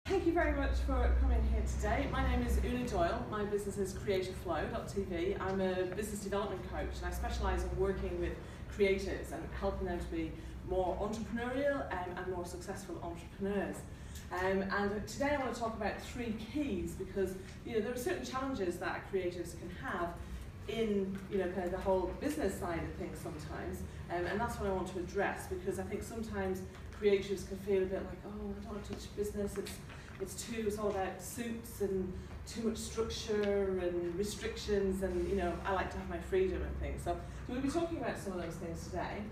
Thank you very much for coming here today. My name is Doyle. My business is CreativeFlowTV. I'm a business development coach and I specialise in working with creatives and helping them to be more entrepreneurial and more successful entrepreneurs. And today I want to talk about 3 keys because there are certain challenges that creatives can have in kind of the whole business side of things sometimes, and that's what I want to address, because I think sometimes creatives can feel a bit like, oh, I don't want to touch business, it's all about suits and too much structure and restrictions, and I like to have my freedom and things. So we'll be talking about some of those things today.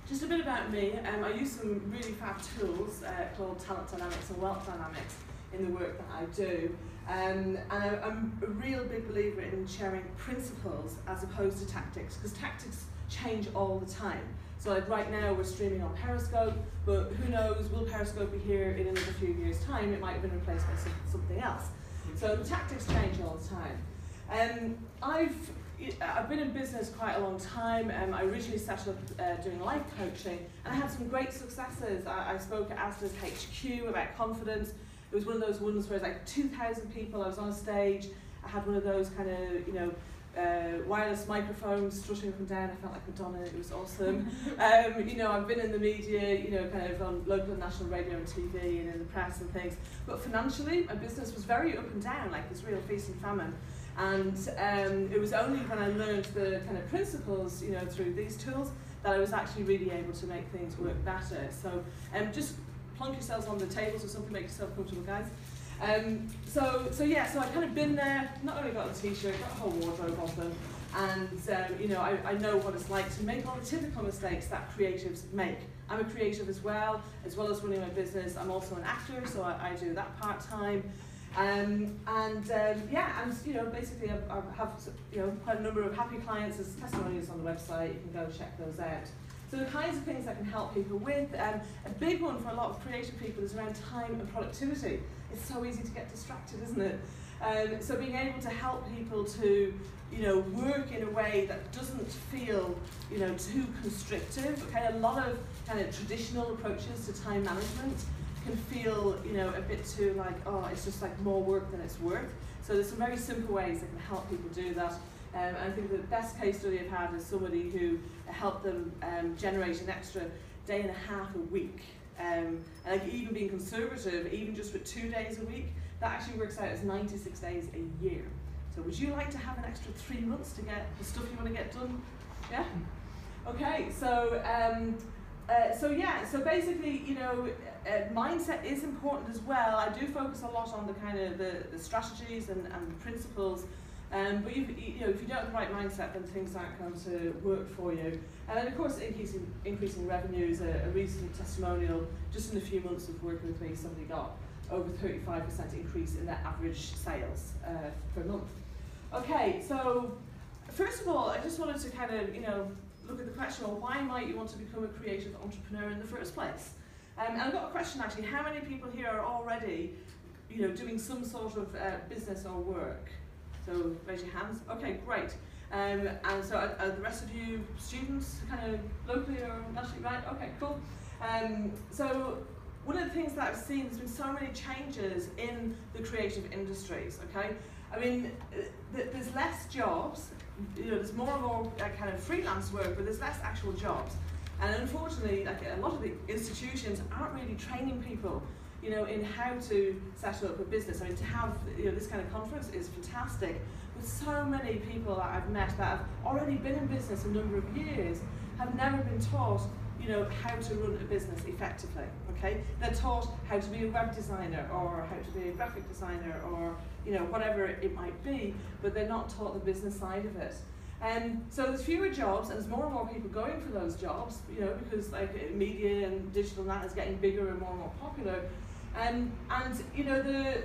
Just a bit about me. I use some really fab tools called talent dynamics and wealth dynamics in the work that I do. And I'm a real big believer in sharing principles as opposed to tactics, because tactics change all the time. So like right now we're streaming on Periscope, but who knows, will Periscope be here in another few years' time? It might have been replaced by something else. So the tactics change all the time. I've been in business quite a long time. I originally set up doing life coaching, and I had some great successes. I spoke at Asda's HQ about confidence. It was one of those ones where it was like 2,000 people. I was on a stage. I had one of those kind of, wireless microphones strutting up and down. I felt like Madonna. It was awesome. I've been in the media, kind of on local and national radio and TV and in the press and things. But financially, my business was very up and down, like this real feast and famine. And it was only when I learned the kind of principles, through these tools, that I was actually really able to make things work better. So just plonk yourselves on the tables or something, make yourself comfortable, guys. So I've kind of been there, not only got a t-shirt, got a whole wardrobe of them, and I know what it's like to make all the typical mistakes that creatives make. I'm a creative as well as running my business. I'm also an actor, so I do that part-time. Basically I have quite a number of happy clients. There's testimonials on the website, you can go check those out. So the kinds of things I can help people with, a big one for a lot of creative people is around time and productivity. It's so easy to get distracted, isn't it? So being able to help people to work in a way that doesn't feel too constrictive. Okay, a lot of kind of traditional approaches to time management can feel a bit too like, oh, it's just like more work than it's worth. So there's some very simple ways that can help people do that. And I think the best case study I've had is somebody who helped them generate an extra day and a half a week. And like even being conservative, even just with 2 days a week, that actually works out as 96 days a year. So would you like to have an extra 3 months to get the stuff you want to get done? Yeah? Okay, so basically, mindset is important as well. I do focus a lot on the kind of the strategies and the principles. But if you don't have the right mindset, then things aren't going to work for you. And then of course, increasing revenues. A recent testimonial, just in a few months of working with me, somebody got over 35% increase in their average sales per month. Okay, so first of all, I just wanted to kind of look at the question, well, why might you want to become a creative entrepreneur in the first place? And I've got a question actually. How many people here are already doing some sort of business or work? So raise your hands. Okay, great. And so are the rest of you students, kind of locally or nationally, right? Okay, cool. So one of the things that I've seen, there's been so many changes in the creative industries, okay? I mean, there's less jobs, there's more and more kind of freelance work, but there's less actual jobs. And unfortunately, like a lot of the institutions aren't really training people in how to set up a business. I mean, to have this kind of conference is fantastic, but so many people that I've met that have already been in business a number of years have never been taught how to run a business effectively, okay? They're taught how to be a web designer or how to be a graphic designer or whatever it might be, but they're not taught the business side of it. So there's fewer jobs, and there's more and more people going for those jobs, because like media and digital and that is getting bigger and more popular. And the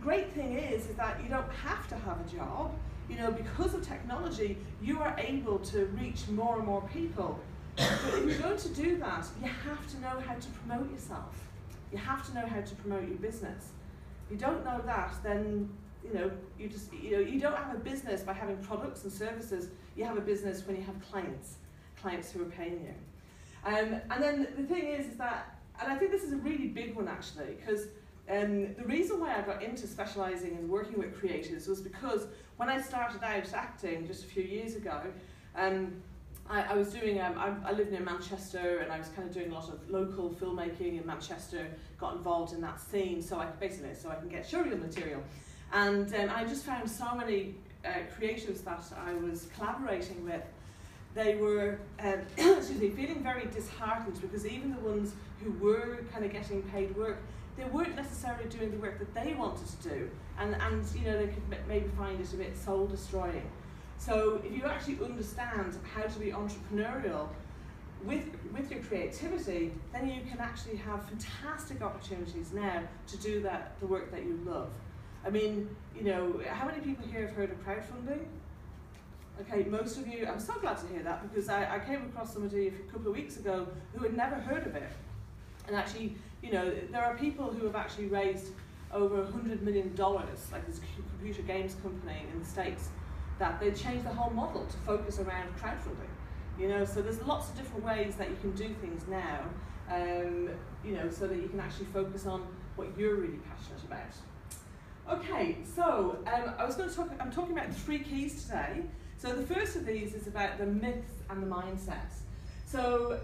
great thing is that you don't have to have a job. Because of technology, you are able to reach more and more people. But if you're going to do that, you have to know how to promote yourself. You have to know how to promote your business. If you don't know that, then you don't have a business by having products and services. You have a business when you have clients who are paying you. And then the thing is that And I think this is a really big one actually, because the reason why I got into specialising in working with creatives was because when I started out acting just a few years ago, I was doing, I live near Manchester, and I was kind of doing a lot of local filmmaking in Manchester, got involved in that scene, so I can get showreel material. And I just found so many creatives that I was collaborating with, they were excuse me, feeling very disheartened, because even the ones who were kind of getting paid work, they weren't necessarily doing the work that they wanted to do, and you know, they could maybe find it a bit soul destroying. So if you actually understand how to be entrepreneurial with your creativity, then you can actually have fantastic opportunities now to do the work that you love. I mean, you know, how many people here have heard of crowdfunding? Okay, most of you. I'm so glad to hear that, because I came across somebody a couple of weeks ago who had never heard of it. And actually, you know, there are people who have actually raised over $100 million, like this computer games company in the States, that they changed the whole model to focus around crowdfunding. You know, so there's lots of different ways that you can do things now, you know, so that you can actually focus on what you're really passionate about. Okay, so I'm talking about 3 keys today. So the first of these is about the myths and the mindsets. So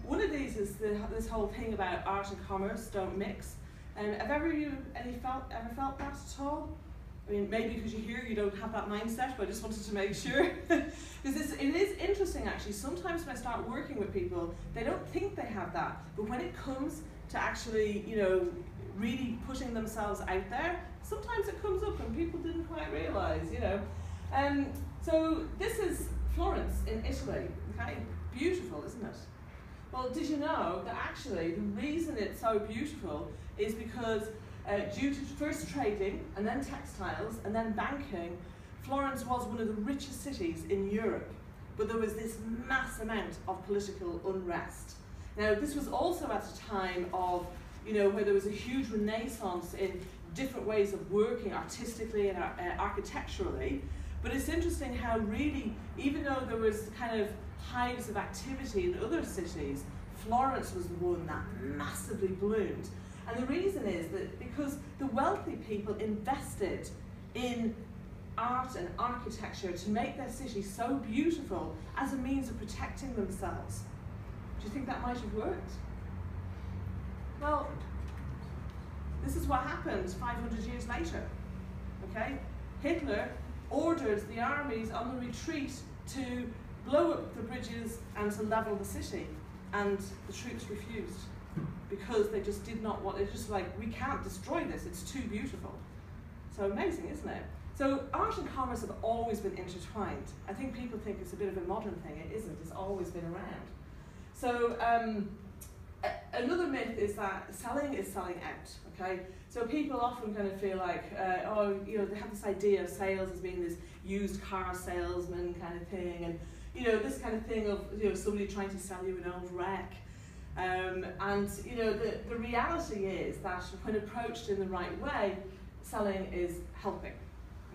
one of these is this whole thing about art and commerce don't mix. And have ever felt that at all? I mean, maybe because you're here, you don't have that mindset, but I just wanted to make sure. Because it is interesting, actually. Sometimes when I start working with people, they don't think they have that. But when it comes to actually, you know, really putting themselves out there, sometimes it comes up and people didn't quite realise, you know. So this is Florence in Italy, okay? Beautiful, isn't it? Well, did you know that actually the reason it's so beautiful is because due to first trading, and then textiles, and then banking, Florence was one of the richest cities in Europe. But there was this mass amount of political unrest. Now, this was also at a time of, you know, where there was a huge renaissance in different ways of working artistically and architecturally. But it's interesting how really, even though there was kind of hives of activity in other cities, Florence was the one that massively bloomed. And the reason is that because the wealthy people invested in art and architecture to make their city so beautiful as a means of protecting themselves. Do you think that might have worked? Well, this is what happened 500 years later, okay? Hitler ordered the armies on the retreat to blow up the bridges and to level the city, and the troops refused because they just did not want, it's just like, we can't destroy this, it's too beautiful. So amazing, isn't it? So art and commerce have always been intertwined. I think people think it's a bit of a modern thing. It isn't, it's always been around. So another myth is that selling is selling out, okay? So people often kind of feel like, oh, you know, they have this idea of sales as being this used car salesman kind of thing, and, you know, this kind of thing of, you know, somebody trying to sell you an old wreck. And, you know, the reality is that when approached in the right way, selling is helping,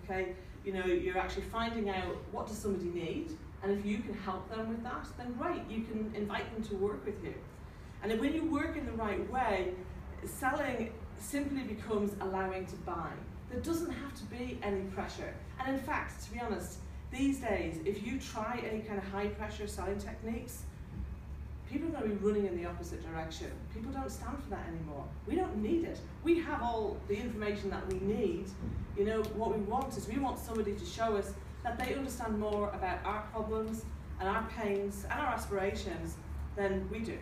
okay? You know, you're actually finding out what does somebody need, and if you can help them with that, then great, you can invite them to work with you. And when you work in the right way, selling simply becomes allowing to buy. There doesn't have to be any pressure. And in fact, to be honest, these days, if you try any kind of high pressure selling techniques, people are going to be running in the opposite direction. People don't stand for that anymore. We don't need it. We have all the information that we need. You know, what we want is we want somebody to show us that they understand more about our problems and our pains and our aspirations than we do.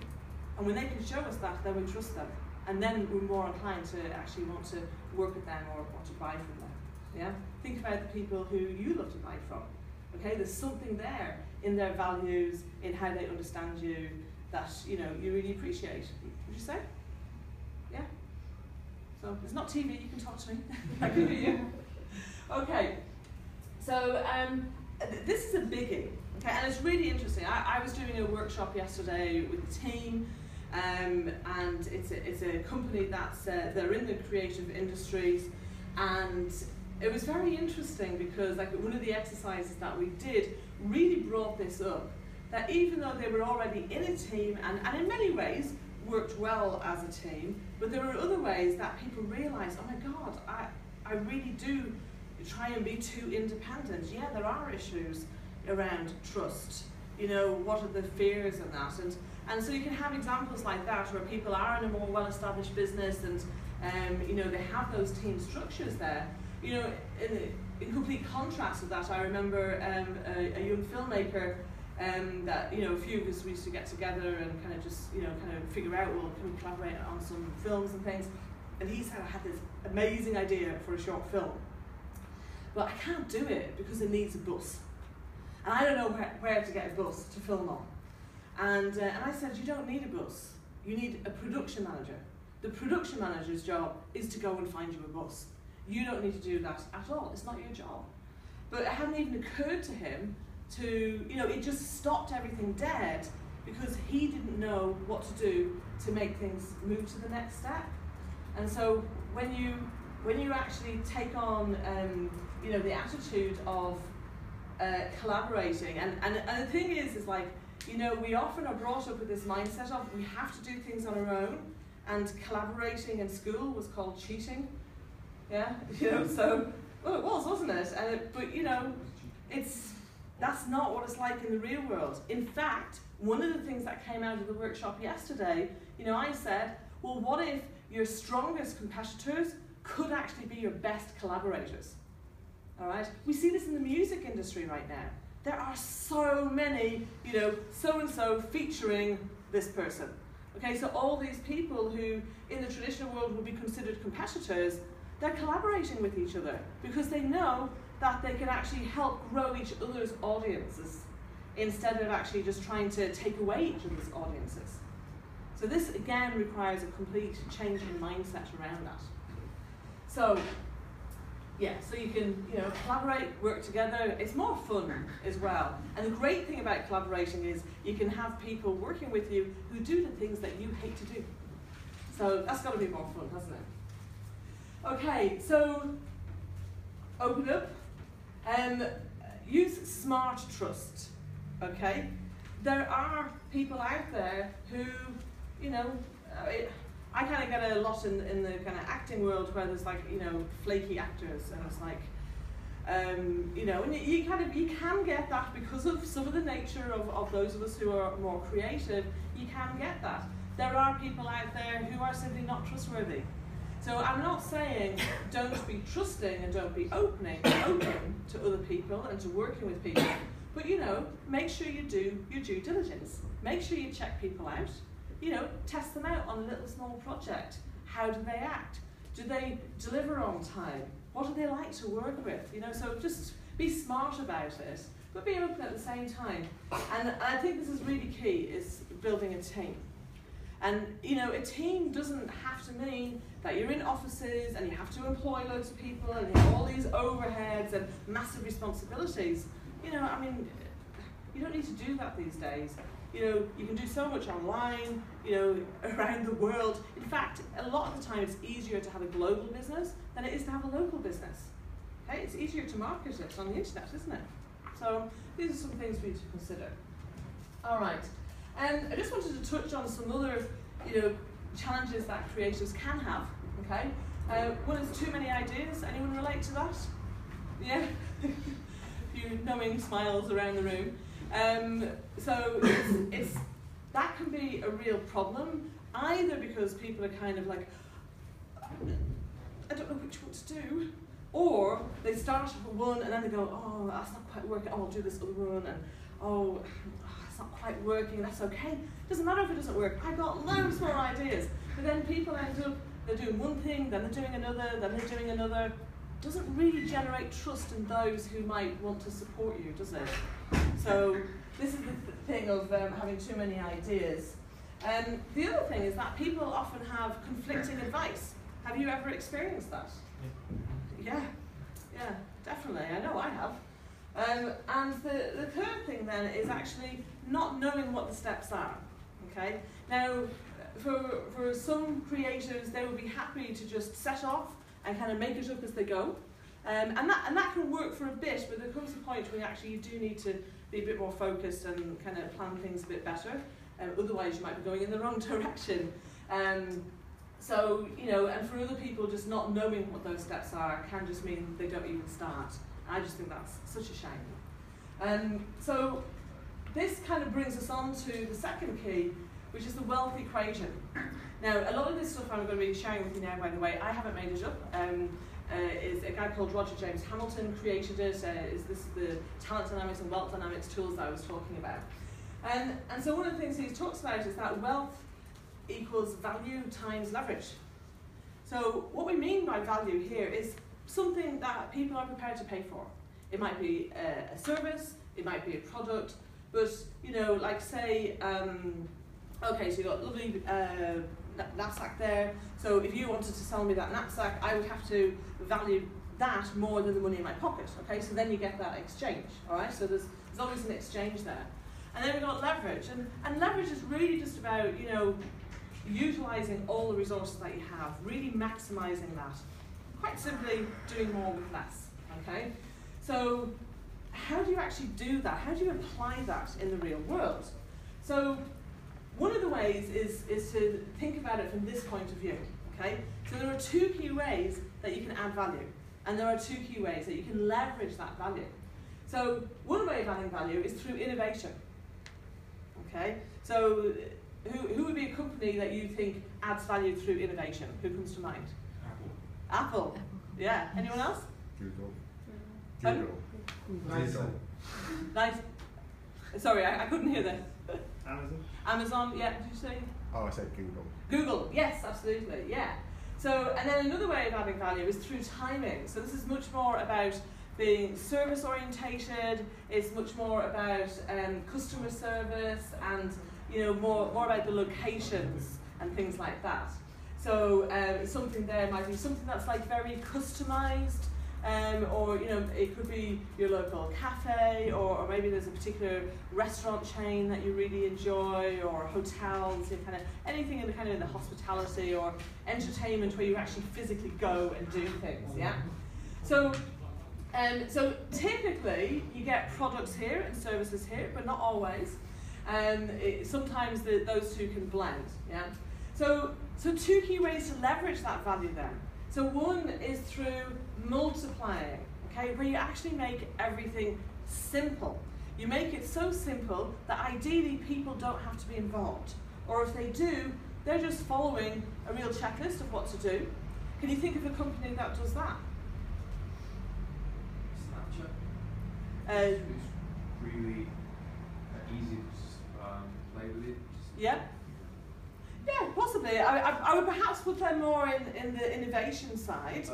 And when they can show us that, then we trust them. And then we're more inclined to actually want to work with them or want to buy from them. Yeah? Think about the people who you love to buy from. Okay? There's something there in their values, in how they understand you, that, you know, you really appreciate. Would you say? Yeah? So it's not TV, you can talk to me. I can hear you. Okay. So this is a biggie. Okay, and it's really interesting. I was doing a workshop yesterday with the team, and it's a company that's they're in the creative industries, and it was very interesting because like one of the exercises that we did really brought this up, that even though they were already in a team and in many ways worked well as a team, but there are other ways that people realise, oh my God, I really do try and be too independent. Yeah, there are issues around trust. You know, what are the fears in that? And so you can have examples like that where people are in a more well-established business and you know, they have those team structures there. You know, in complete contrast to that, I remember a young filmmaker that, you know, a few of us, we used to get together and kind of just, you know, kind of figure out, well, can we collaborate on some films and things? And he said, I had this amazing idea for a short film, but I can't do it because it needs a bus. And I don't know where to get a bus to film on. And I said, you don't need a bus. You need a production manager. The production manager's job is to go and find you a bus. You don't need to do that at all. It's not your job. But it hadn't even occurred to him to, you know, it just stopped everything dead because he didn't know what to do to make things move to the next step. And so when you actually take on, you know, the attitude of collaborating, and the thing is like, you know, we often are brought up with this mindset of we have to do things on our own, and collaborating in school was called cheating. Yeah, you know, so, well, it was, wasn't it? But, you know, that's not what it's like in the real world. In fact, one of the things that came out of the workshop yesterday, you know, I said, well, what if your strongest competitors could actually be your best collaborators? All right? We see this in the music industry right now. There are so many, you know, so-and-so featuring this person. Okay, so all these people who in the traditional world would be considered competitors, they're collaborating with each other because they know that they can actually help grow each other's audiences instead of actually just trying to take away each other's audiences. So this again requires a complete change in mindset around that. So yeah, so you can, you know, collaborate, work together. It's more fun as well. And the great thing about collaborating is you can have people working with you who do the things that you hate to do. So that's got to be more fun, hasn't it? Okay, so open up. Use smart trust. Okay, there are people out there who, you know, I kind of get a lot in the kind of acting world where there's like, you know, flaky actors, and it's like, you know, and you can get that because of some of the nature of those of us who are more creative. You can get that. There are people out there who are simply not trustworthy. So I'm not saying don't be trusting and don't be open to other people and to working with people, but, you know, make sure you do your due diligence. Make sure you check people out. You know, test them out on a little small project. How do they act? Do they deliver on time? What do they like to work with? You know, so just be smart about it, but be open at the same time. And I think this is really key, is building a team. And, you know, a team doesn't have to mean that you're in offices and you have to employ loads of people and you have all these overheads and massive responsibilities. You know, I mean, you don't need to do that these days. You know, you can do so much online, you know, around the world. In fact, a lot of the time it's easier to have a global business than it is to have a local business. Okay, it's easier to market it on the internet, isn't it? So these are some things we need to consider. All right, and I just wanted to touch on some other, you know, challenges that creatives can have. Okay, one is too many ideas. Anyone relate to that? Yeah, a few knowing smiles around the room. So that can be a real problem, either because people are kind of like, I don't know which one to do, or they start with one and then they go, oh, that's not quite working, oh, I'll do this other one, and oh, it's not quite working, that's okay. Doesn't matter if it doesn't work, I've got loads more ideas. But then people end up, they're doing one thing, then they're doing another, then they're doing another. Doesn't really generate trust in those who might want to support you, does it? So this is the thing of having too many ideas. The other thing is that people often have conflicting advice. Have you ever experienced that? Yeah, definitely. I know I have. And the third thing then is actually not knowing what the steps are. Okay. Now, for some creators, they would be happy to just set off and kind of make it up as they go. And that can work for a bit, but there comes a point where actually you do need to be a bit more focused and kind of plan things a bit better. otherwise you might be going in the wrong direction. So, you know, and for other people, just not knowing what those steps are can just mean they don't even start. I just think that's such a shame. So this kind of brings us on to the second key, which is the wealth equation. Now, a lot of this stuff I'm going to be sharing with you now, by the way, I haven't made it up. Is a guy called Roger James Hamilton created it. This is the talent dynamics and wealth dynamics tools that I was talking about. And so one of the things he talks about is that wealth equals value times leverage. So what we mean by value here is something that people are prepared to pay for. It might be a service, it might be a product, but you know, like say, okay, so you've got a lovely knapsack there, so if you wanted to sell me that knapsack, I would have to value that more than the money in my pocket, okay? So then you get that exchange, all right? So there's always an exchange there. And then we've got leverage, and leverage is really just about, you know, utilising all the resources that you have, really maximising that. Quite simply, doing more with less, okay? So how do you actually do that? How do you apply that in the real world? So one of the ways is to think about it from this point of view, okay? So there are two key ways that you can add value, and there are two key ways that you can leverage that value. So one way of adding value is through innovation, okay? So who would be a company that you think adds value through innovation? Who comes to mind? Apple. Yeah. Anyone else? Google. Nice. Sorry, I couldn't hear that. Amazon. Amazon, yeah, did you say? Oh, I said Google. Google, yes, absolutely, yeah. So, and then another way of adding value is through timing. So this is much more about being service orientated, it's much more about customer service and, you know, more about the locations and things like that. So something there might be something that's like very customized, or you know, it could be your local cafe, or maybe there's a particular restaurant chain that you really enjoy, or hotels, you know, kind of anything in the kind of the hospitality or entertainment where you actually physically go and do things. Yeah. So typically you get products here and services here, but not always. Sometimes those two can blend. Yeah. So two key ways to leverage that value then. So one is through multiplying, okay, where you actually make everything simple. You make it so simple that ideally people don't have to be involved. Or if they do, they're just following a real checklist of what to do. Can you think of a company that does that? Snapchat. It's really easy to play with it. Yeah. Yeah, possibly. I would perhaps put them more in the innovation side,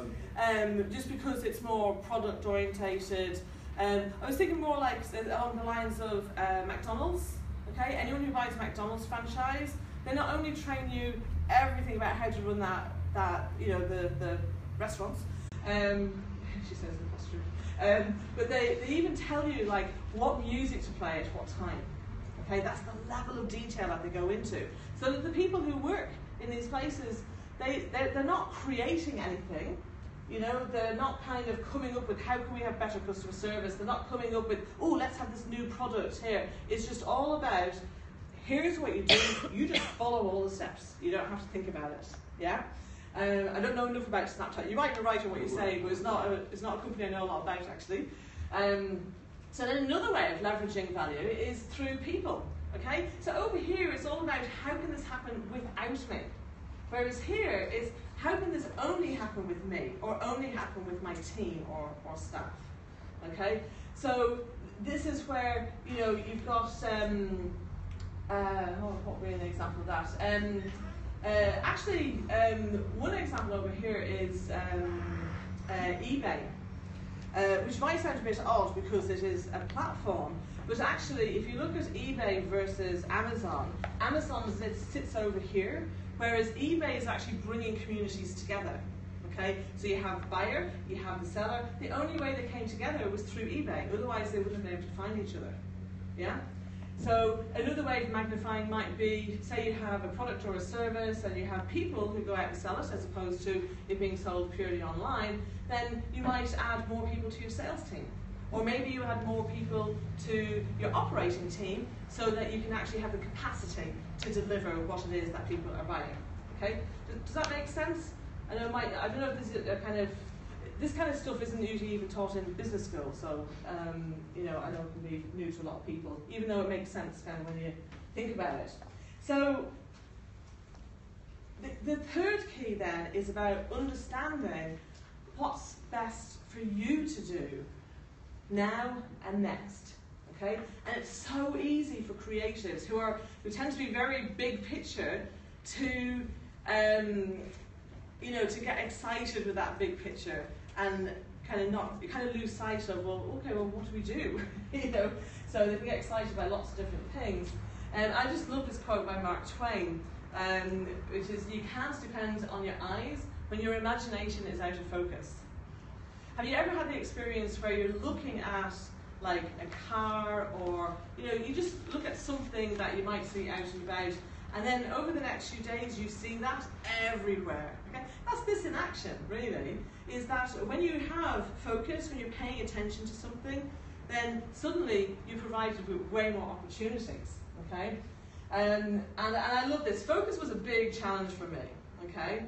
just because it's more product orientated. I was thinking more like along the lines of McDonald's. Okay, anyone who buys a McDonald's franchise, they not only train you everything about how to run that you know the restaurants. She says that's true. But they even tell you like what music to play at what time. Okay, that's the level of detail that they go into. So that the people who work in these places, they're not creating anything, you know, they're not kind of coming up with how can we have better customer service, they're not coming up with, oh, let's have this new product here. It's just all about, here's what you do, you just follow all the steps. You don't have to think about it, yeah? I don't know enough about Snapchat. You might be right in what you say, but it's not a company I know a lot about, actually. So then another way of leveraging value is through people, okay? So over here, it's all about how can this happen without me? Whereas here is how can this only happen with me, or only happen with my team or staff, okay? So this is where, you know, you've got, what would be an example of that? Actually, one example over here is eBay. Which might sound a bit odd because it is a platform, but actually if you look at eBay versus Amazon, Amazon sits over here, whereas eBay is actually bringing communities together, okay? So you have the buyer, you have the seller. The only way they came together was through eBay, otherwise they wouldn't have been able to find each other, yeah? So another way of magnifying might be, say you have a product or a service and you have people who go out and sell it as opposed to it being sold purely online, then you might add more people to your sales team. Or maybe you add more people to your operating team so that you can actually have the capacity to deliver what it is that people are buying. Okay? Does that make sense? I don't know if this is this kind of stuff isn't usually even taught in business school, so you know, I know it can be new to a lot of people, even though it makes sense kind of when you think about it. So the third key then is about understanding what's best for you to do now and next. Okay? And it's so easy for creatives who tend to be very big picture to you know, to get excited with that big picture and kind of lose sight of, well, okay, well, what do we do? You know, so they can get excited by lots of different things. And I just love this quote by Mark Twain, which is, "You can't depend on your eyes when your imagination is out of focus." Have you ever had the experience where you're looking at like a car, or you know, you just look at something that you might see out and about, and then over the next few days you see that everywhere? Okay? That's this in action, really, is that when you have focus, when you're paying attention to something, then suddenly you're provided with way more opportunities. Okay? And I love this. Focus was a big challenge for me. Okay?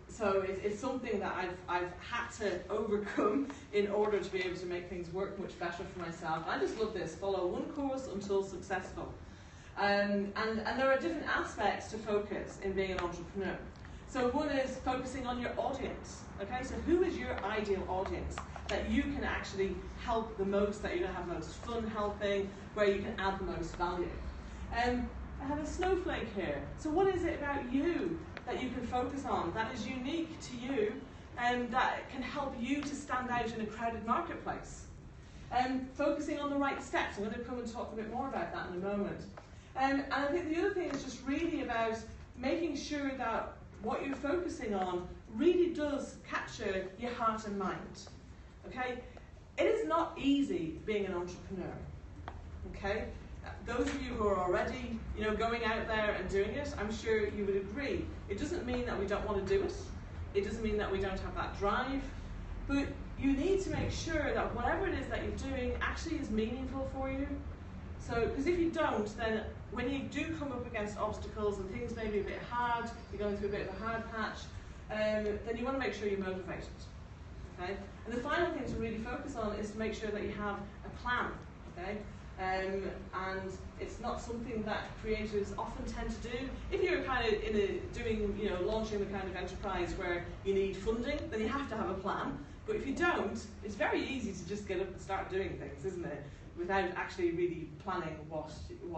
So it's something that I've had to overcome in order to be able to make things work much better for myself. I just love this. Follow one course until successful. And there are different aspects to focus in being an entrepreneur. So one is focusing on your audience. Okay, so who is your ideal audience that you can actually help the most, that you're going to have most fun helping, where you can add the most value. I have a snowflake here. So what is it about you that you can focus on that is unique to you and that can help you to stand out in a crowded marketplace? Focusing on the right steps. I'm going to come and talk a bit more about that in a moment. And I think the other thing is just really about making sure that what you're focusing on really does capture your heart and mind. Okay? It is not easy being an entrepreneur. Okay? Those of you who are already, you know, going out there and doing it, I'm sure you would agree. It doesn't mean that we don't want to do it. It doesn't mean that we don't have that drive. But you need to make sure that whatever it is that you're doing actually is meaningful for you. So, because if you don't, then when you do come up against obstacles and things may be a bit hard, you're going through a bit of a hard patch, then you want to make sure you're motivated. Okay? And the final thing to really focus on is to make sure that you have a plan. Okay? And it's not something that creators often tend to do. If you're kind of launching the kind of enterprise where you need funding, then you have to have a plan. But if you don't, it's very easy to just get up and start doing things, isn't it? Without actually really planning what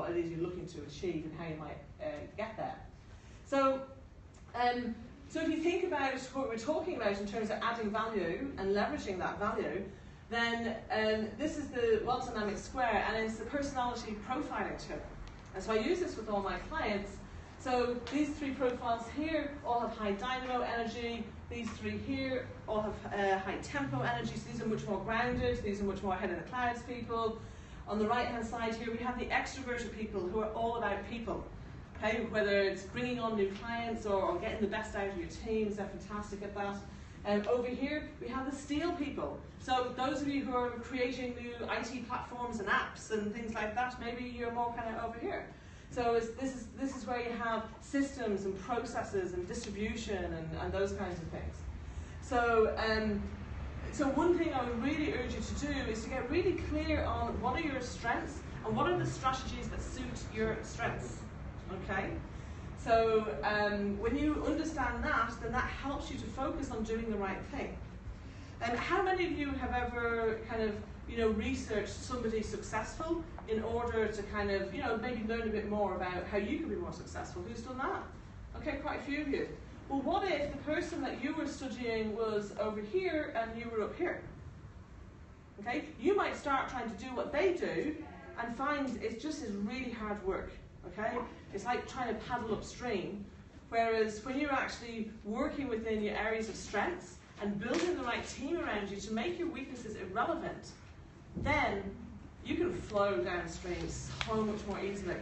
it is you're looking to achieve and how you might get there. So if you think about what we're talking about in terms of adding value and leveraging that value, then this is the Well Dynamic Square, and it's the personality profiling tool. And so I use this with all my clients. So these three profiles here all have high dynamo energy. These three here all have high tempo energy. So these are much more grounded. These are much more head in the clouds people. On the right-hand side here, we have the extroverted people who are all about people. Okay, whether it's bringing on new clients or getting the best out of your teams, they're fantastic at that. And over here, we have the steel people. So those of you who are creating new IT platforms and apps and things like that, maybe you're more kind of over here. So this is where you have systems and processes and distribution and those kinds of things. So so one thing I would really urge you to do is to get really clear on what are your strengths and what are the strategies that suit your strengths. Okay? So when you understand that, then that helps you to focus on doing the right thing. And how many of you have ever kind of, you know, researched somebody successful in order to kind of, you know, maybe learn a bit more about how you can be more successful? Who's done that? Okay, quite a few of you. Well, what if the person that you were studying was over here and you were up here? Okay, you might start trying to do what they do and find it just is really hard work. Okay, it's like trying to paddle upstream. Whereas when you're actually working within your areas of strengths and building the right team around you to make your weaknesses irrelevant, then you can flow downstream so much more easily.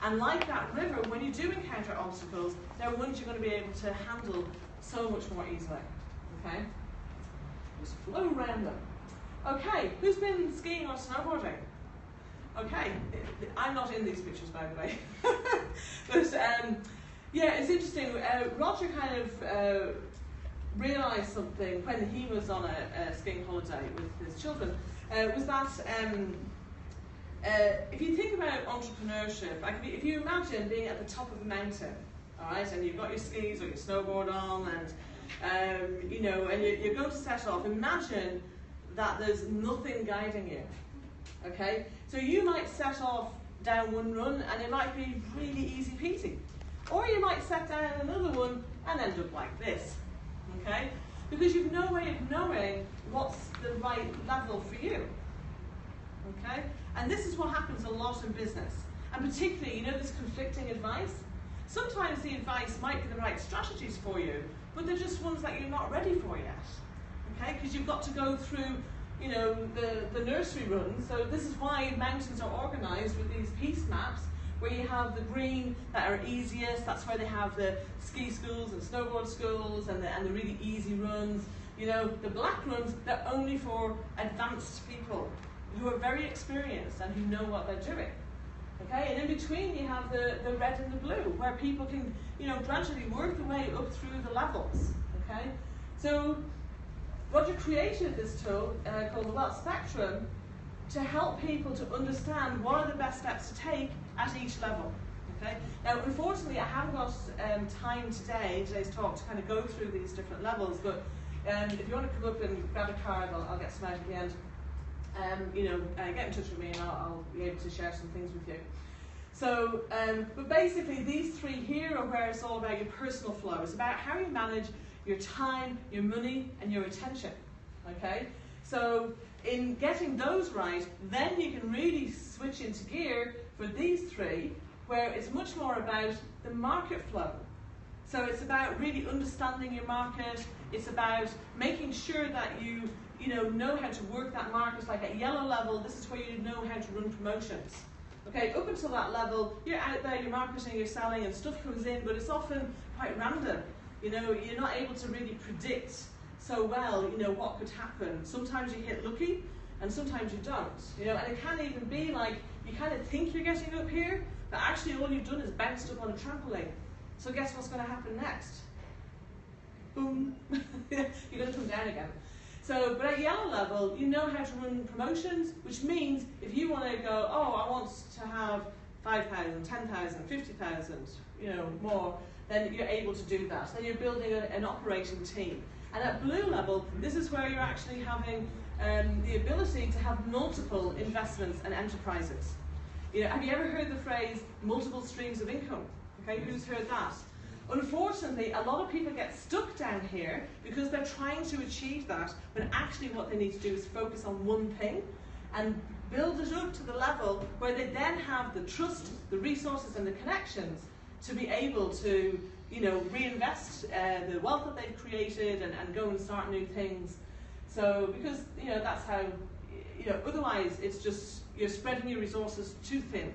And like that river, when you do encounter obstacles, they're ones you're going to be able to handle so much more easily. Okay? Just flow around them. Okay, who's been skiing or snowboarding? Okay, I'm not in these pictures, by the way. But yeah, it's interesting. Roger kind of realised something when he was on a skiing holiday with his children. Was that if you think about entrepreneurship, like if you imagine being at the top of a mountain, all right, and you've got your skis or your snowboard on, and you know, and you're going to set off. Imagine that there's nothing guiding you. Okay, so you might set off down one run, and it might be really easy peasy, or you might set down another one and end up like this. Okay, because you've no way of knowing what's the right level for you. Okay, and this is what happens a lot in business, and particularly, you know, this conflicting advice. Sometimes the advice might be the right strategies for you, but they're just ones that you're not ready for yet. Okay, because you've got to go through, you know, the nursery runs. So this is why mountains are organised with these piece maps, where you have the green that are easiest. That's where they have the ski schools and snowboard schools and the really easy runs. You know, the black runs, they're only for advanced people who are very experienced and who know what they're doing. Okay, and in between you have the red and the blue, where people can, you know, gradually work their way up through the levels. Okay, so Roger created this tool called the Wealth Spectrum to help people to understand what are the best steps to take at each level. Okay, now unfortunately I haven't got time today in today's talk to kind of go through these different levels, but if you want to come up and grab a card, I'll get some out at the end. You know, get in touch with me and I'll be able to share some things with you. So, but basically these three here are where it's all about your personal flow. It's about how you manage your time, your money, and your attention. Okay? So, in getting those right, then you can really switch into gear for these three, where it's much more about the market flow. So it's about really understanding your market. It's about making sure that you know how to work that market. Like at yellow level, this is where you know how to run promotions. Okay, up until that level, you're out there, you're marketing, you're selling, and stuff comes in, but it's often quite random. You know, you're not able to really predict so well, you know, what could happen. Sometimes you hit lucky, and sometimes you don't. You know, and it can even be like you kind of think you're getting up here, but actually all you've done is bounced up on a trampoline. So guess what's going to happen next? Boom! You're going to come down again. So, but at yellow level, you know how to run promotions, which means if you want to go, oh, I want to have 5,000, 10,000, 50,000, you know, more, then you're able to do that. Then you're building an operating team. And at blue level, this is where you're actually having the ability to have multiple investments and enterprises. You know, have you ever heard the phrase multiple streams of income? Okay, who's heard that? Unfortunately, a lot of people get stuck down here because they're trying to achieve that, when actually what they need to do is focus on one thing and build it up to the level where they then have the trust, the resources and the connections to be able to, you know, reinvest the wealth that they've created and go and start new things. So, because, you know, that's how, you know, otherwise it's just, you're spreading your resources too thin.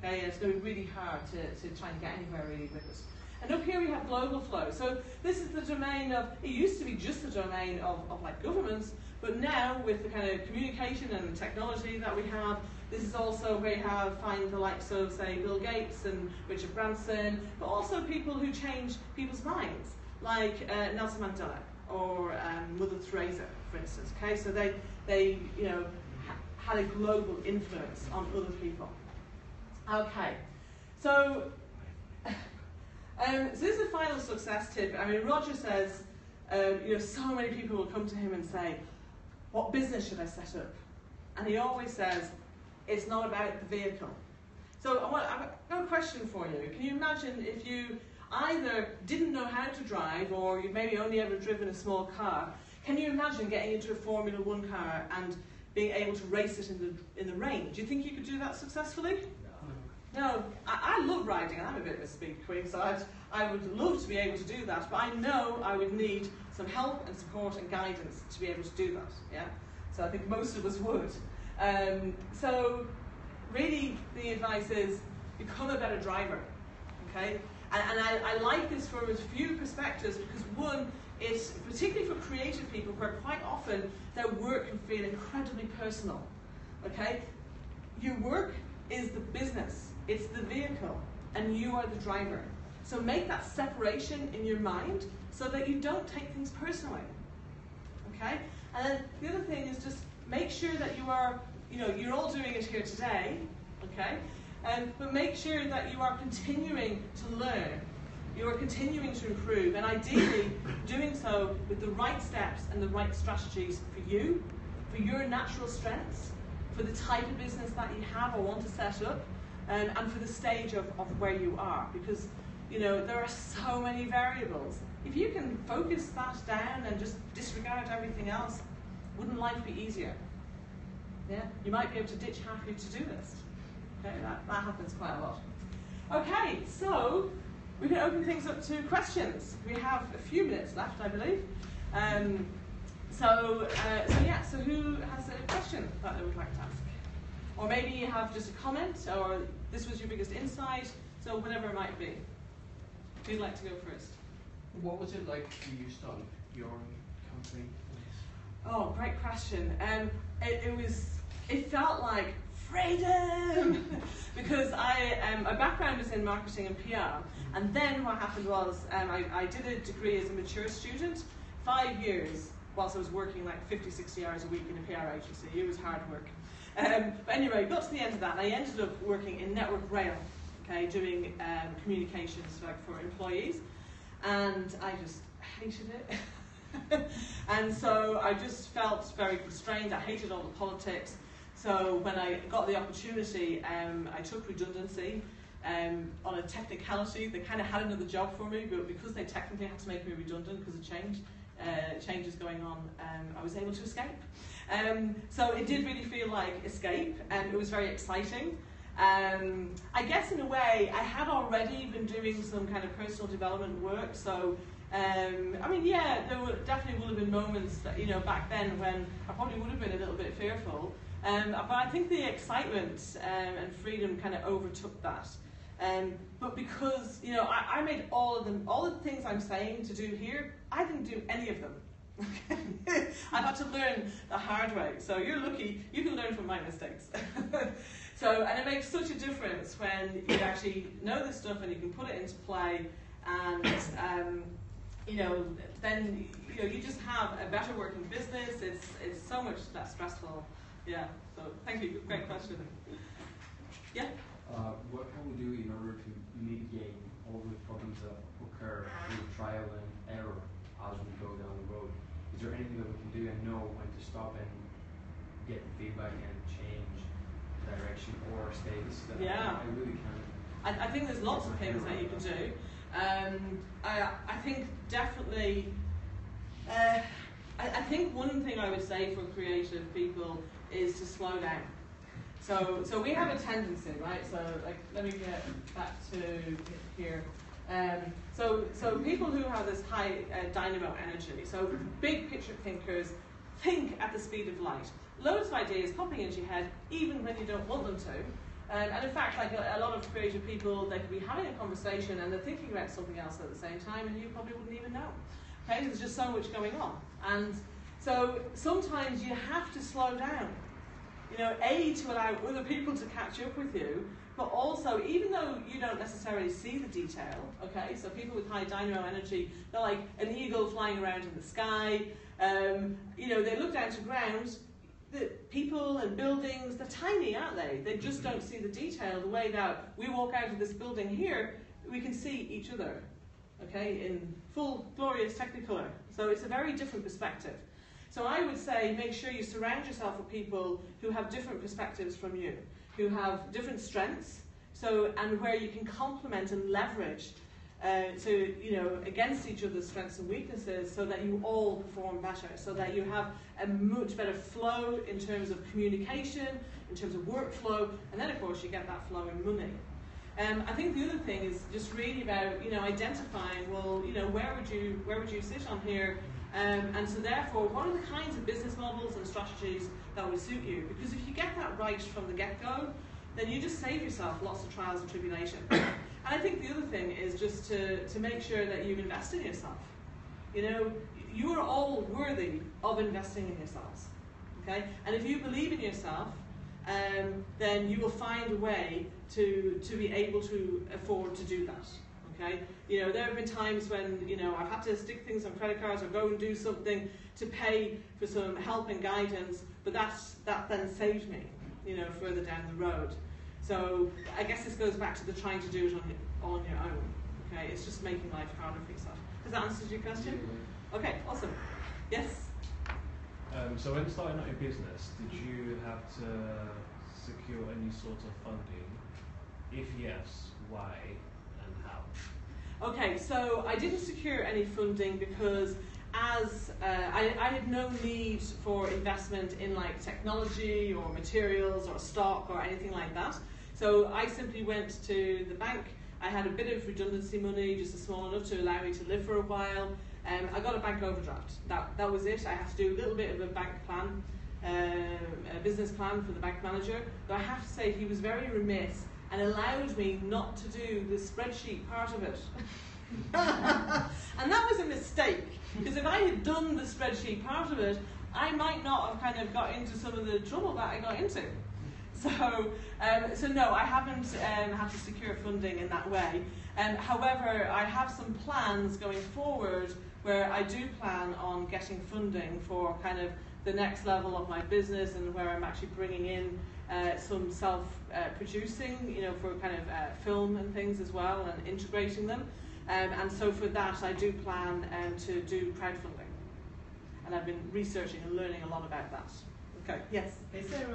Okay, it's going to be really hard to try and get anywhere really with it. And up here we have global flow. So this is the domain of, it used to be just the domain of like governments, but now with the kind of communication and technology that we have, this is also where you find the likes of, say, Bill Gates and Richard Branson, but also people who change people's minds, like Nelson Mandela or Mother Teresa, for instance. Okay, so they you know, had a global influence on other people. Okay, so this is the final success tip. I mean, Roger says, you know, so many people will come to him and say, what business should I set up? And he always says, it's not about the vehicle. So I've got a question for you. Can you imagine if you either didn't know how to drive, or you've maybe only ever driven a small car? Can you imagine getting into a Formula 1 car and being able to race it in the rain? Do you think you could do that successfully? No, I love riding, and I'm a bit of a speed queen, so I would love to be able to do that, but I know I would need some help and support and guidance to be able to do that, yeah? So I think most of us would. So really the advice is, become a better driver, okay? And I like this from a few perspectives, because one, it's particularly for creative people where quite often their work can feel incredibly personal. Okay? Your work is the business, it's the vehicle, and you are the driver. So make that separation in your mind so that you don't take things personally. Okay? And then the other thing is just make sure that you are, you're all doing it here today, okay? But make sure that you are continuing to learn. You are continuing to improve, and ideally doing so with the right steps and the right strategies for you, for your natural strengths, for the type of business that you have or want to set up, and for the stage of where you are. Because there are so many variables. If you can focus that down and just disregard everything else, wouldn't life be easier? Yeah, you might be able to ditch half your to-do list. Okay, that happens quite a lot. Okay, so we can open things up to questions. We have a few minutes left, I believe. So who has a question that they would like to ask? Or maybe you have just a comment, or this was your biggest insight, so whatever it might be. Who'd like to go first? What was it like for you starting your company? Oh, great question. It felt like freedom because my background is in marketing and PR, and then what happened was I did a degree as a mature student, 5 years whilst I was working like 50, 60 hours a week in a PR agency. It was hard work. But anyway, got to the end of that, and I ended up working in network rail, okay, doing communications for employees, and I just hated it. And so I just felt very constrained. I hated all the politics. So when I got the opportunity, I took redundancy on a technicality. They kind of had another job for me, but because they technically had to make me redundant because of changes going on, I was able to escape. So it did really feel like escape, and it was very exciting. I guess in a way, I had already been doing some kind of personal development work, so there definitely would have been moments that, back then when I probably would have been a little bit fearful, but I think the excitement and freedom kind of overtook that. But because, I made all the things I'm saying to do here, I didn't do any of them. I had to learn the hard way, so you're lucky, you can learn from my mistakes. And it makes such a difference when you actually know this stuff and you can put it into play, and then you just have a better working business. It's so much less stressful. Yeah. So thank you. Great question. Yeah. What can we do in order to mitigate all the problems that occur through trial and error as we go down the road? Is there anything that we can do and know when to stop and get feedback and change direction or status? Yeah. I really can. I think there's lots of things that you can do. I think definitely. I think one thing I would say for creative people is to slow down. So we have a tendency, right? So let me get back to here. So people who have this high dynamo energy, so big picture thinkers, think at the speed of light. Loads of ideas popping into your head, even when you don't want them to. And in fact, a lot of creative people, they could be having a conversation and they're thinking about something else at the same time, and you probably wouldn't even know. Okay, there's just so much going on. And so sometimes you have to slow down. To allow other people to catch up with you, but also, even though you don't necessarily see the detail, okay, so people with high dynamo energy, they're like an eagle flying around in the sky, they look down to ground, the people and buildings, they're tiny, aren't they? They just don't see the detail the way that we walk out of this building here, we can see each other, okay, in full, glorious Technicolor. So it's a very different perspective. So I would say make sure you surround yourself with people who have different perspectives from you, who have different strengths, and where you can complement and leverage against each other's strengths and weaknesses, so that you all perform better, so that you have a much better flow in terms of communication, in terms of workflow, and then of course you get that flow in money. I think the other thing is just really about identifying, where would you sit on here. And so therefore, what are the kinds of business models and strategies that will suit you? Because if you get that right from the get-go, then you just save yourself lots of trials and tribulation. And I think the other thing is just to make sure that you invest in yourself. You know, you are all worthy of investing in yourselves. Okay? And if you believe in yourself, then you will find a way to be able to afford to do that. Okay? You know, there have been times when, you know, I've had to stick things on credit cards or go and do something to pay for some help and guidance, but that then saved me, you know, further down the road. So I guess this goes back to the trying to do it on your own. Okay? It's just making life harder for yourself. Has that answered your question? Okay, awesome. Yes? So when starting out your business, did you have to secure any sort of funding? If yes, why and how? Okay, so I didn't secure any funding because as I had no need for investment in like technology or materials or stock or anything like that. So I simply went to the bank. I had a bit of redundancy money, just small enough to allow me to live for a while. I got a bank overdraft. That was it. I had to do a little bit of a bank plan, a business plan for the bank manager. But I have to say he was very remiss and allowed me not to do the spreadsheet part of it. And that was a mistake, because if I had done the spreadsheet part of it, I might not have kind of got into some of the trouble that I got into. So no, I haven't had to secure funding in that way. However, I have some plans going forward where I do plan on getting funding for kind of the next level of my business, and where I'm actually bringing in some self-producing, you know, for kind of film and things as well, and integrating them. And so for that, I do plan to do crowdfunding. And I've been researching and learning a lot about that. Okay, yes? Is there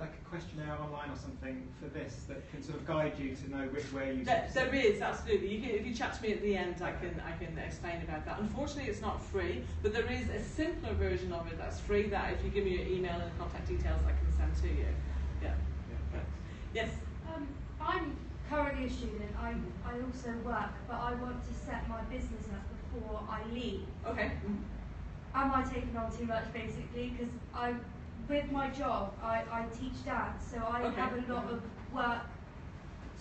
like a questionnaire online or something for this that can sort of guide you to know where you... There is, absolutely. If you chat to me at the end, I can explain about that. Unfortunately, it's not free, but there is a simpler version of it that's free, that if you give me your email and contact details, I can send to you. Yeah. Okay. Yes? I'm currently a student. I also work, but I want to set my business up before I leave. Okay. Am I taking on too much, basically? Because with my job, I teach dance, so I have a lot of work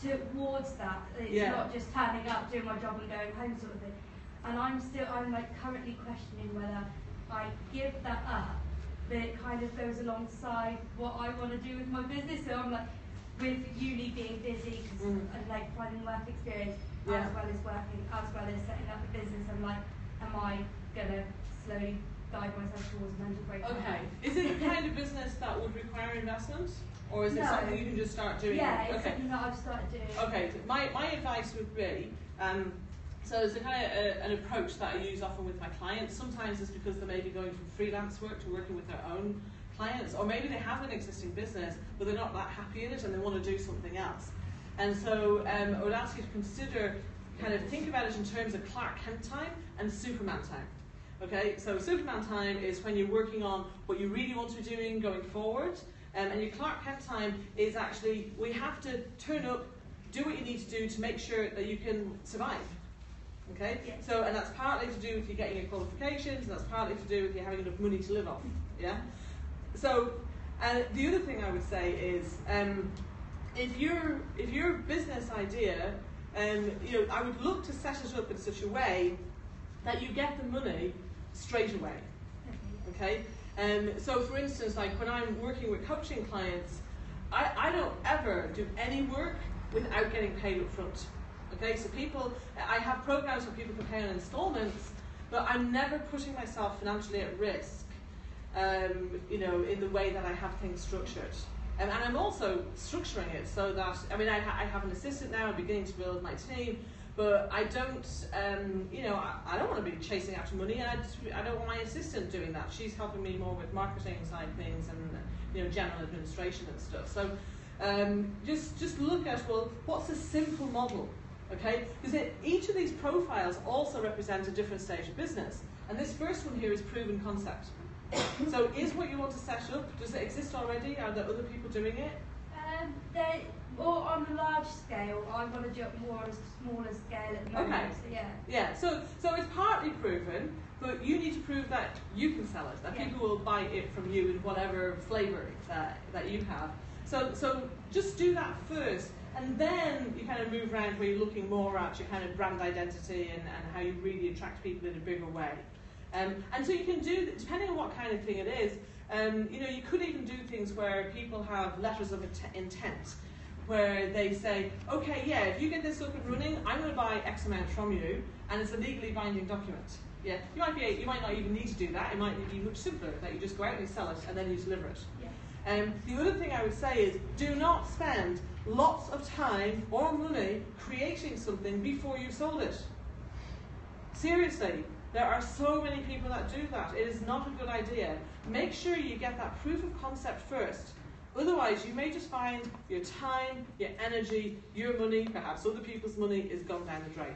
towards that. It's not just turning up, doing my job and going home sort of thing. And I'm like currently questioning whether I give that up, but it kind of goes alongside what I want to do with my business. So I'm like, with uni being busy, because I like finding work experience, as well as working, as well as setting up a business, I'm like, am I gonna slowly guide myself towards mental breakdown? Okay. Is it the kind of business that would require investment? Or is it something you can just start doing? Yeah, it's something that I've started doing. Okay, so my advice would be, so it's a kind of an approach that I use often with my clients. Sometimes it's because they may be going from freelance work to working with their own clients, or maybe they have an existing business, but they're not that happy in it and they want to do something else. And so I would ask you to consider, kind of think about it in terms of Clark Kent time and Superman time. Okay, so Superman time is when you're working on what you really want to be doing going forward, and your Clark Kent time is actually, we have to turn up, do what you need to do to make sure that you can survive. Okay, so, and that's partly to do with you getting your qualifications, and that's partly to do with you having enough money to live off. Yeah. So the other thing I would say is, if your business idea, you know, I would look to set it up in such a way that you get the money straight away. Okay. So for instance, like when I'm working with coaching clients, I don't ever do any work without getting paid up front. Okay. So I have programs where people can pay on installments, but I'm never putting myself financially at risk. You know, in the way that I have things structured. And I'm also structuring it so that, I mean, I have an assistant now, I'm beginning to build my team, but I don't, you know, I don't want to be chasing after money, and I don't want my assistant doing that. She's helping me more with marketing side things and, you know, general administration and stuff. So just look at, well, what's a simple model, okay? Because each of these profiles also represent a different stage of business. And this first one here is proven concept. So is what you want to set up, does it exist already? Are there other people doing it? Or on a large scale. I want to do it more on a smaller scale at the moment. Okay. So yeah. Yeah, so it's partly proven, but you need to prove that you can sell it, that people will buy it from you in whatever flavour that you have. So just do that first, And then you kind of move around where you're looking more at your kind of brand identity and how you really attract people in a bigger way. And so you can do, depending on what kind of thing it is, you know, you could even do things where people have letters of intent, where they say, okay, yeah, if you get this up and running, I'm going to buy X amount from you, and it's a legally binding document. Yeah, you might not even need to do that. It might be much simpler that you just go out and you sell it, and then you deliver it. Yeah. The other thing I would say is, do not spend lots of time or money creating something before you've sold it. Seriously, there are so many people that do that. It is not a good idea. Make sure you get that proof of concept first. Otherwise, you may just find your time, your energy, your money, perhaps other people's money, is gone down the drain.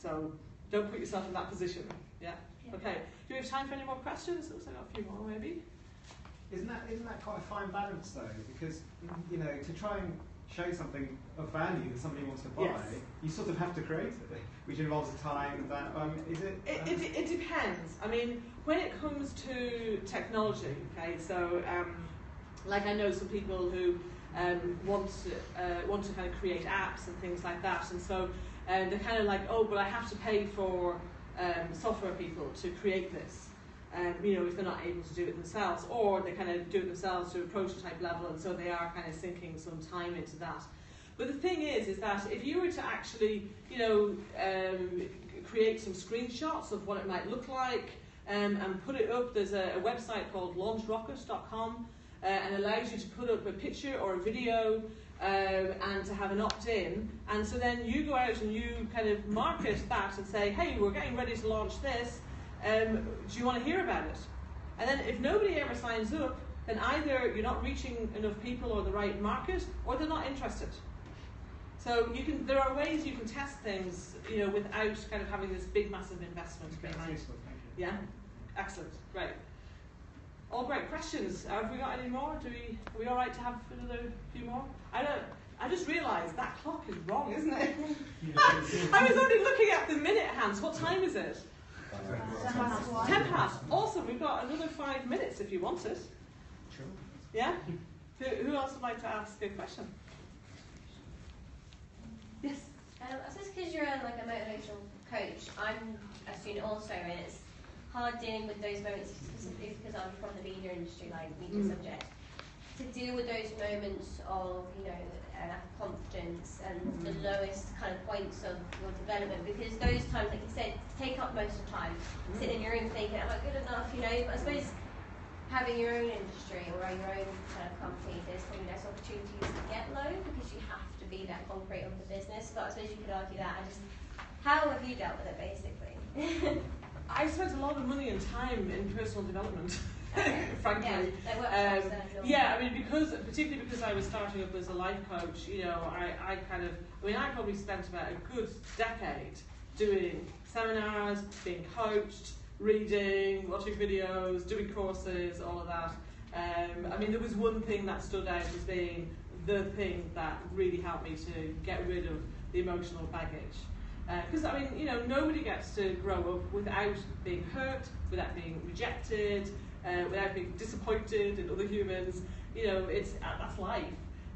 So don't put yourself in that position. Yeah? Okay. Do we have time for any more questions? Looks like I've got a few more, maybe. Isn't that quite a fine balance though? Because, you know, to try and show something of value that somebody wants to buy, yes, you sort of have to create it, which involves time and that. Is it? It depends. I mean, when it comes to technology, okay, so like I know some people who want to kind of create apps and things like that, and so they're kind of like, oh, but I have to pay for software people to create this. You know, if they're not able to do it themselves, or they kind of do it themselves to a prototype level, and so they are kind of sinking some time into that. But the thing is that if you were to actually, you know, create some screenshots of what it might look like and put it up, there's a website called launchrocket.com, and allows you to put up a picture or a video and to have an opt-in, and so then you go out and you kind of market that and say, hey, we're getting ready to launch this. Do you want to hear about it? And then if nobody ever signs up, then either you're not reaching enough people or the right market, or they're not interested. So there are ways you can test things, you know, without kind of having this big, massive investment behind. Useful, thank you. Yeah, excellent, great. All great questions. Have we got any more? Are we all right to have another few more? I just realised that clock is wrong, isn't it? I was only looking at the minute hands. What time is it? 10 past. Awesome. We've got another 5 minutes if you want it. Sure. Yeah? Who else would like to ask a question? Yes? I suppose because you're like a motivational coach, I'm a student also, and it's hard dealing with those moments, specifically because I'm from the media industry, like media subject, to deal with those moments of, you know, confidence and the lowest kind of points of your development, because those times, like you said, take up most of the time, sitting in your room thinking, am I good enough, you know? But I suppose having your own industry or your own kind of company, there's probably less opportunities to get low because you have to be that concrete of the business. But I suppose you could argue that. How have you dealt with it, basically? I spent a lot of money and time in personal development. Frankly, yeah, I mean, particularly because I was starting up as a life coach, you know, I probably spent about a good decade doing seminars, being coached, reading, watching videos, doing courses, all of that. I mean, there was one thing that stood out as being the thing that really helped me to get rid of the emotional baggage. Because, I mean, you know, nobody gets to grow up without being hurt, without being rejected, without being disappointed in other humans. You know, that's life.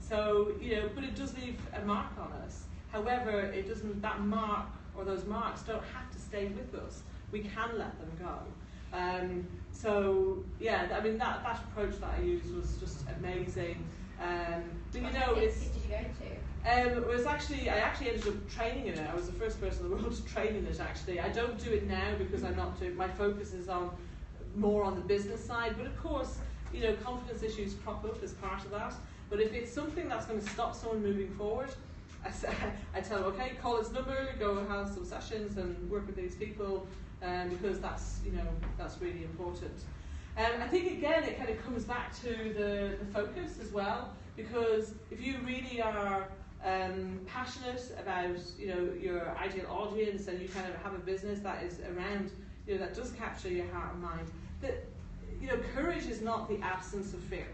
So, you know, but it does leave a mark on us. However, it doesn't, that mark or those marks don't have to stay with us. We can let them go. So, yeah, I mean, that approach that I used was just amazing. But, you know, it's... Did you go to? It was actually, I actually ended up training in it. I was the first person in the world to train in it, actually. I don't do it now because I'm not doing, my focus is on more on the business side, but of course, you know, confidence issues crop up as part of that. But if it's something that's going to stop someone moving forward, I tell them, okay, call this number, go have some sessions and work with these people, because that's, you know, that's really important. I think again it kind of comes back to the focus as well, because if you really are passionate about, you know, your ideal audience, and you kind of have a business that is around, you know, that does capture your heart and mind, that, you know, courage is not the absence of fear.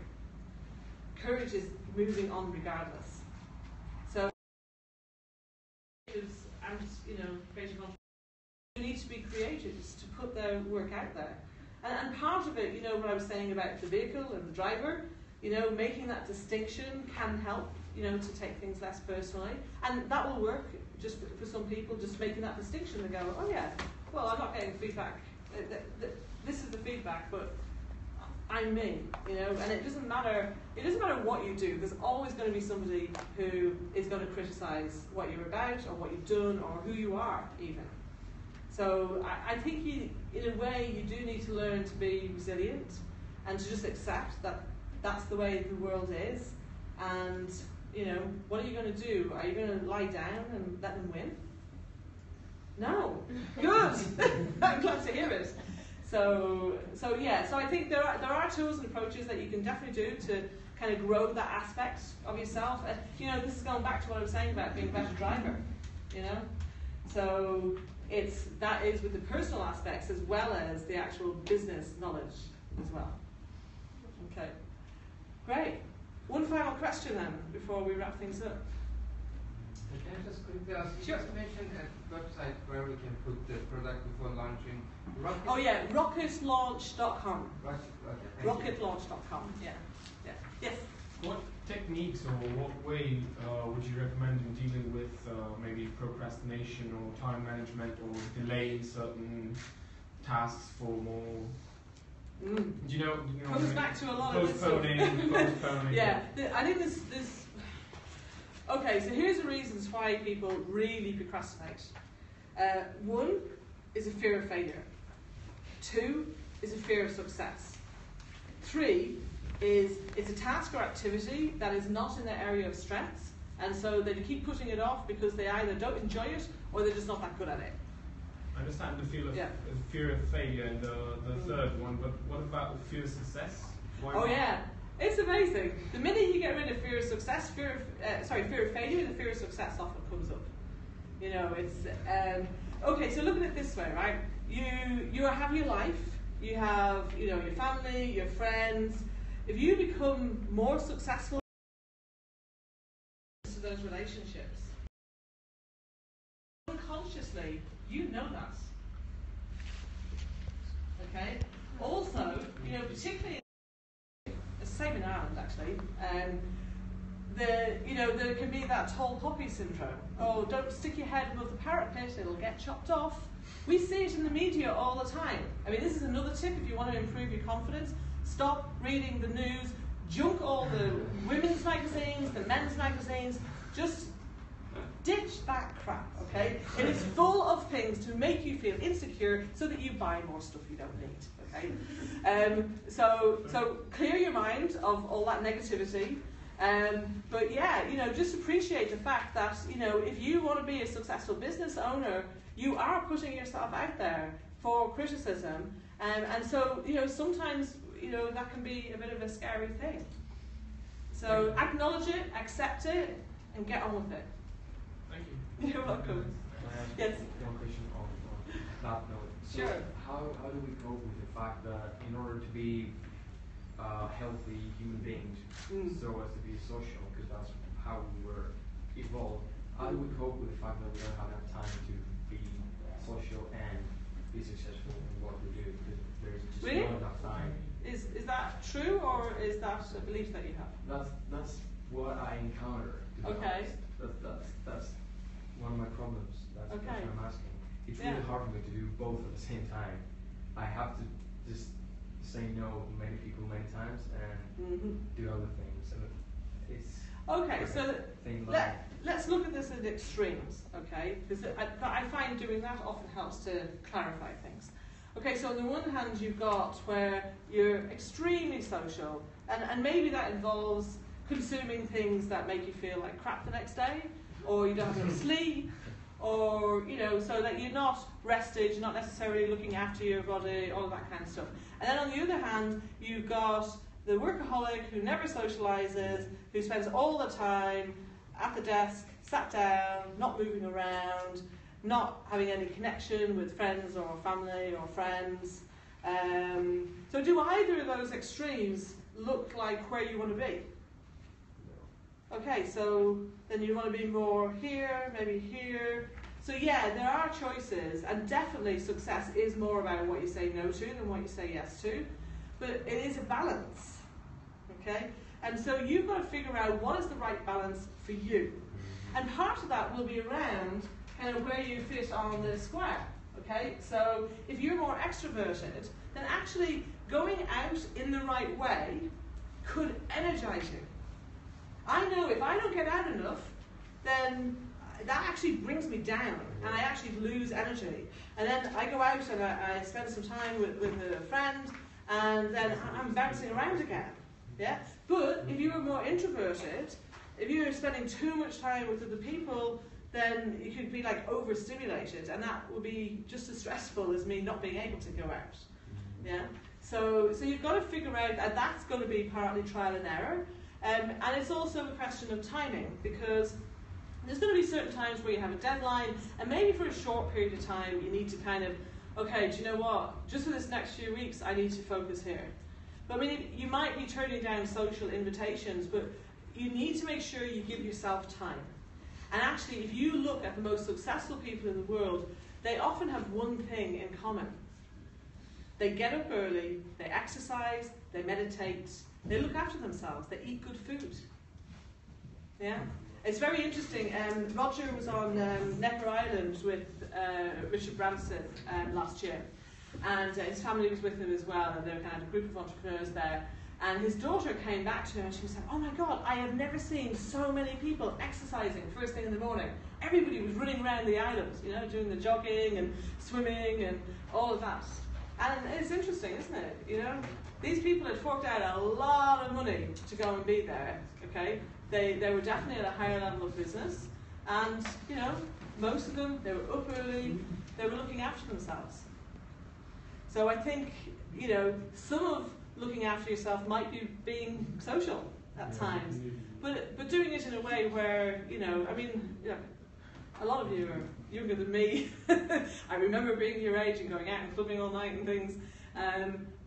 Courage is moving on regardless. So, and, you know, creative entrepreneurs, you need to be creators to put their work out there. And part of it, you know, what I was saying about the vehicle and the driver, you know, making that distinction can help, you know, to take things less personally, and that will work just for some people, just making that distinction. They go, oh yeah, well, I'm not getting feedback. This is the feedback, but I'm me, you know, and it doesn't matter what you do. There's always going to be somebody who is going to criticize what you're about or what you've done or who you are even. So I think in a way you do need to learn to be resilient and to just accept that that's the way the world is. And, you know, what are you going to do? Are you going to lie down and let them win? No. Good. I'm glad to hear it. So I think there are tools and approaches that you can definitely do to kind of grow that aspect of yourself. You know, this is going back to what I was saying about being a better driver, you know? So that is with the personal aspects as well as the actual business knowledge as well. Okay, great. One final question then before we wrap things up. Can I just quickly ask, you Sure. just mentioned a website where we can put the product before launching. Oh yeah, rocketlaunch.com. Okay, Rocketlaunch.com, yeah. Yes? What techniques or what way would you recommend in dealing with maybe procrastination or time management or delaying certain tasks for more? Do you know Comes back to a lot of this stuff. Postponing. Yeah, I think there's. Okay, so here's the reasons why people really procrastinate. One is a fear of failure. 2 is a fear of success. 3 is it's a task or activity that is not in their area of strengths, and so they keep putting it off because they either don't enjoy it or they're just not that good at it. I understand the fear of failure and the third one, but what about the fear of success? Yeah, it's amazing. The minute you get rid of fear of success, fear of failure, the fear of success often comes up. You know, it's okay. So look at it this way, right? You have your life, you have your family, your friends. If you become more successful to those relationships, unconsciously, you know that. Okay. Also, particularly same in Ireland actually. There can be that tall poppy syndrome. Oh, don't stick your head above the parapet; it'll get chopped off. We see it in the media all the time. I mean, this is another tip if you want to improve your confidence. Stop reading the news. Junk all the women's magazines, the men's magazines. Just ditch that crap, okay? It is full of things to make you feel insecure so that you buy more stuff you don't need, okay? So clear your mind of all that negativity. But yeah, just appreciate the fact that, if you want to be a successful business owner, you are putting yourself out there for criticism. And so, sometimes, that can be a bit of a scary thing. So acknowledge it, accept it, and get on with it. Thank you. You're welcome. Yes. One question on that note. So Sure. How do we cope with the fact that in order to be healthy human beings, so as to be social, because that's how we were evolved, how do we cope with the fact that we don't have enough time to be social and be successful in what we do? Because there's just not enough time. Is that true, or is that a belief that you have? That's what I encounter. Okay. That's one of my problems. That's what I'm asking. It's really hard for me to do both at the same time. I have to just say no to many people many times and do other things. And it's okay. So let's look at this at extremes, okay? Because I find doing that often helps to clarify things. Okay, so on the one hand, you've got where you're extremely social, and maybe that involves consuming things that make you feel like crap the next day, or you don't have enough sleep, or, so that you're not rested, you're not necessarily looking after your body, all of that kind of stuff. And then on the other hand, you've got the workaholic who never socializes, who spends all the time at the desk, sat down, not moving around, not having any connection with friends or family or friends. So do either of those extremes look like where you want to be? Okay, so then you want to be more here, maybe here. So yeah, there are choices, and definitely success is more about what you say no to than what you say yes to. But it is a balance. Okay? And so you've got to figure out what is the right balance for you. And part of that will be around kind of where you fit on the square. Okay? So if you're more extroverted, then actually going out in the right way could energize you. I know if I don't get out enough, then that actually brings me down, and I actually lose energy. And then I go out and I spend some time with a friend, and then I'm bouncing around again. Yeah. But if you were more introverted, if you were spending too much time with other people, then you could be like overstimulated, and that would be just as stressful as me not being able to go out. Yeah. So you've got to figure out that that's going to be partly trial and error, and it's also a question of timing, because there's going to be certain times where you have a deadline, and maybe for a short period of time you need to kind of, okay, do you know what, just for this next few weeks I need to focus here. But I mean, you might be turning down social invitations, but you need to make sure you give yourself time. And actually, if you look at the most successful people in the world, they often have one thing in common. They get up early, they exercise, they meditate, they look after themselves, they eat good food. Yeah? It's very interesting. Roger was on Necker Island with Richard Branson last year, and his family was with him as well, and they were kind of a group of entrepreneurs there. And his daughter came back to him and she said, "Oh my God, I have never seen so many people exercising first thing in the morning. Everybody was running around the island, you know, doing the jogging and swimming and all of that." And it's interesting, isn't it? You know, these people had forked out a lot of money to go and be there. Okay, they were definitely at a higher level of business, and you know, most of them, they were up early, they were looking after themselves. So I think, you know, some of looking after yourself might be being social at times, but doing it in a way where, you know, I mean, you know, a lot of you are younger than me. I remember being your age and going out and clubbing all night and things,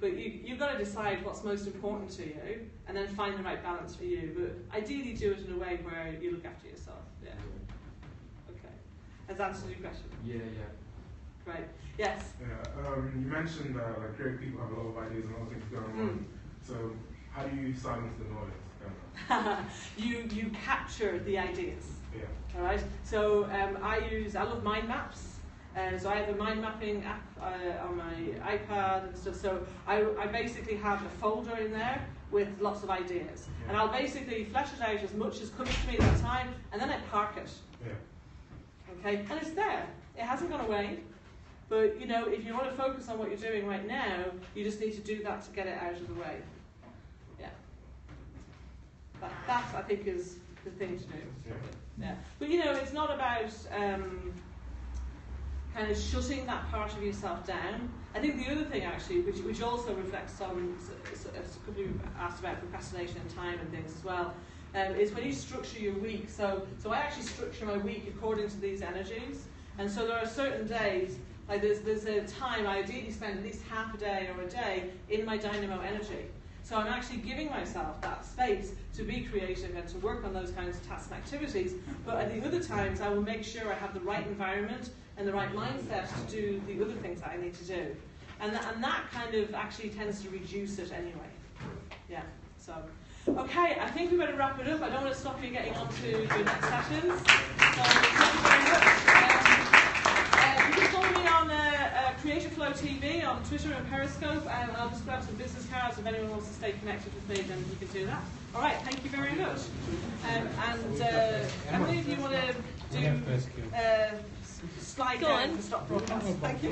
but you've got to decide what's most important to you and then find the right balance for you, but ideally do it in a way where you look after yourself. Yeah. Okay. Has that answered your question? Yeah. Great. Yes? Yeah, you mentioned that like creative people have a lot of ideas and a lot of things going on. So how do you silence the noise? You capture the ideas. Yeah. All right. So I love mind maps. So I have a mind mapping app on my iPad and stuff. So I basically have a folder in there with lots of ideas, and I'll basically flesh it out as much as comes to me at that time, and then I park it. Yeah. Okay. And it's there. It hasn't gone away. But, you know, if you want to focus on what you're doing right now, you just need to do that to get it out of the way. Yeah. That I think, is the thing to do. Yeah. But, you know, it's not about kind of shutting that part of yourself down. I think the other thing, actually, which also reflects on, a couple of you asked about procrastination and time and things as well, is when you structure your week. So I actually structure my week according to these energies. And so there are certain days, like there's a time I ideally spend at least half a day or a day in my dynamo energy. So I'm actually giving myself that space to be creative and to work on those kinds of tasks and activities. But at the other times, I will make sure I have the right environment and the right mindset to do the other things that I need to do. And that kind of actually tends to reduce it anyway. Yeah. So, okay, I think we better wrap it up. I don't want to stop you getting on to your next sessions. So thank you very much. You can follow me on CreativeFlowTV on Twitter and Periscope, and I'll just grab some business cards. If anyone wants to stay connected with me, then you can do that. All right, thank you very much. Emily, if you want to do slide down to stop broadcast. Thank you.